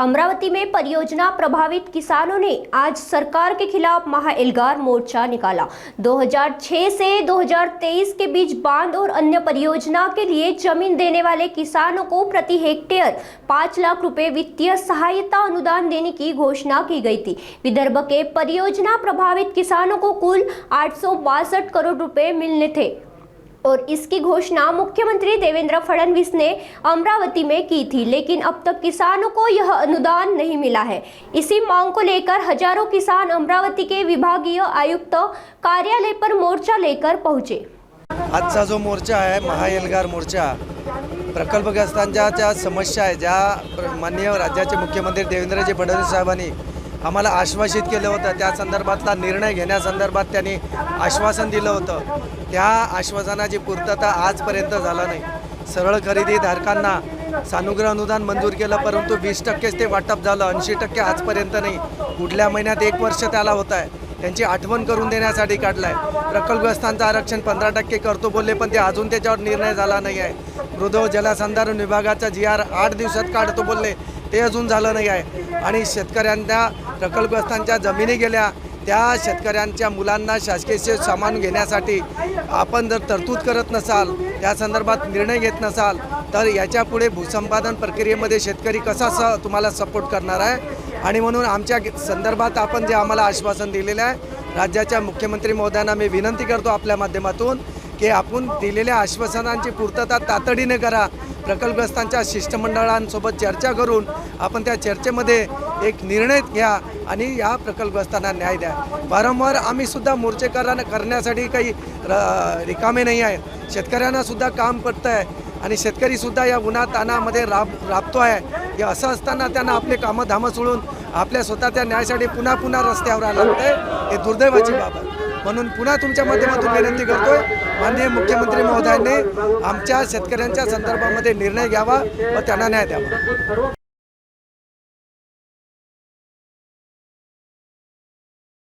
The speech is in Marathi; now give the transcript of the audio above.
अमरावती में परियोजना प्रभावित किसानों ने आज सरकार के खिलाफ महाएल्गार मोर्चा निकाला। 2006 से 2023 के बीच बांध और अन्य परियोजना के लिए जमीन देने वाले किसानों को प्रति हेक्टेयर 5 लाख रुपए वित्तीय सहायता अनुदान देने की घोषणा की गई थी। विदर्भ के परियोजना प्रभावित किसानों को कुल 862 करोड़ रुपए मिलने थे और इसकी घोषणा मुख्यमंत्री देवेंद्र फडणवीस ने अमरावती में की थी, लेकिन अब तक किसानों को यह अनुदान नहीं मिला है। इसी मांग को लेकर हजारों किसान अमरावती के विभागीय आयुक्त कार्यालय पर मोर्चा लेकर पहुंचे। आजचा जो मोर्चा आहे महाएल्गार मोर्चा प्रकल्पग्रस्तांच्या ज्या समस्या आहे, ज्या माननीय राज्याचे मुख्यमंत्री देवेंद्रजी फडणवीस साहेबांनी आम्हाला आश्वासित केलं होतं, त्या संदर्भातला निर्णय घेण्यासंदर्भात त्यांनी आश्वासन दिलं होतं, त्या आश्वासनाची पूर्तता आजपर्यंत झाला नाही। सरळ खरेदीधारकांना सानुग्रह अनुदान मंजूर केलं, परंतु 20% ते वाटप झालं, 80% आजपर्यंत नाही। पुढल्या महिन्यात 1 वर्ष त्याला होत आहे, त्यांची आठवण करून देण्यासाठी काढलाय। प्रकल्पग्रस्तांचं आरक्षण 15% करतो बोलले, पण ते अजून त्याच्यावर निर्णय झाला नाही आहे। मृद जलसंधारण विभागाचा GR 8 दिवसात काढतो बोलले, ते अजून झालं नाही आहे। आणि शेतकऱ्यांच्या प्रकल्पग्रस्तांच्या जमिनी गेल्या, त्या शेतकऱ्यांच्या मुलांना शासकीय सामावून घेण्यासाठी आपण जर तरतूद करत नसाल, त्या संदर्भात निर्णय घेत नसाल, तर याच्या पुढे भूसंपादन प्रक्रियेमध्ये शेतकरी कसा तुम्हाला सपोर्ट करणार आहे। आणि म्हणून आमच्या संदर्भात आपण जे आम्हाला आश्वासन दिलेलं आहे, राज्याच्या मुख्यमंत्री महोदयांना मी विनंती करतो आपल्या माध्यमातून की आपण दिलेल्या आश्वासनांची पूर्तता तातडीने करा। प्रकल्पग्रस्तांच्या शिष्टमंडळांसोबत चर्चा करून आपण त्या चर्चेमध्ये एक निर्णय घ्या आणि या प्रकल्पग्रस्तांना न्याय द्या। वारंवार आम्ही सुद्धा मोर्चे करण्यासाठी काही रिकामे नाही आहे। शेतकऱ्यांना सुद्धा काम पडतं आहे आणि शेतकरी सुद्धा या उन्हातानामध्ये राबतो आहे। हे असं असताना त्यांना आपले कामं धामं सोडून आपल्या स्वतःच्या न्यायासाठी पुन्हा रस्त्यावर आलं लागतंय, हे दुर्दैवाची बाब आहे। म्हणून पुन्हा तुमच्या माध्यमातून विनंती करतोय, माननीय मुख्यमंत्री महोदयांनी आमच्या शेतकऱ्यांच्या संदर्भामध्ये निर्णय घ्यावा व त्यांना न्याय द्यावा।